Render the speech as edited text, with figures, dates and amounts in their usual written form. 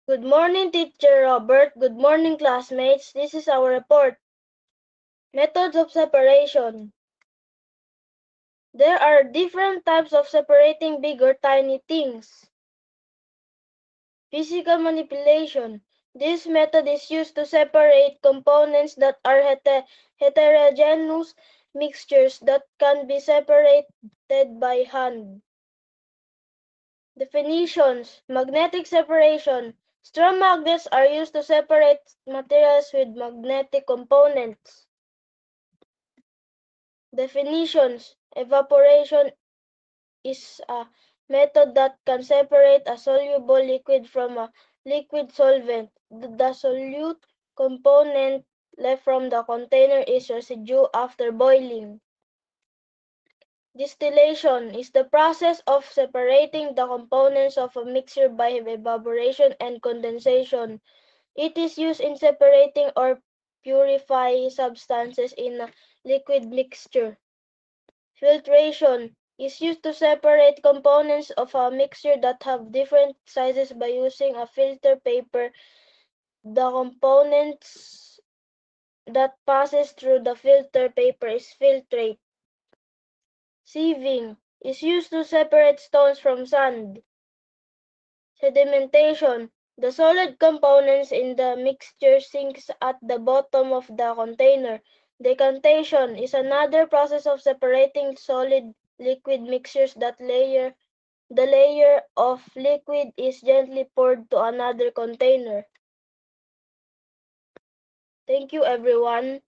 Good morning, Teacher Robert. Good morning, classmates. This is our report. Methods of separation. There are different types of separating big or tiny things. Physical manipulation. This method is used to separate components that are heterogeneous mixtures that can be separated by hand. Definitions. Magnetic separation. Strong magnets are used to separate materials with magnetic components. Definitions. Evaporation is a method that can separate a soluble liquid from a liquid solvent. The solute component left from the container is residue after boiling. Distillation is the process of separating the components of a mixture by evaporation and condensation. It is used in separating or purifying substances in a liquid mixture. Filtration is used to separate components of a mixture that have different sizes by using a filter paper. The components that passes through the filter paper is filtrate. Sieving is used to separate stones from sand. Sedimentation. The solid components in the mixture sinks at the bottom of the container. Decantation is another process of separating solid liquid mixtures. The layer of liquid is gently poured to another container. Thank you, everyone.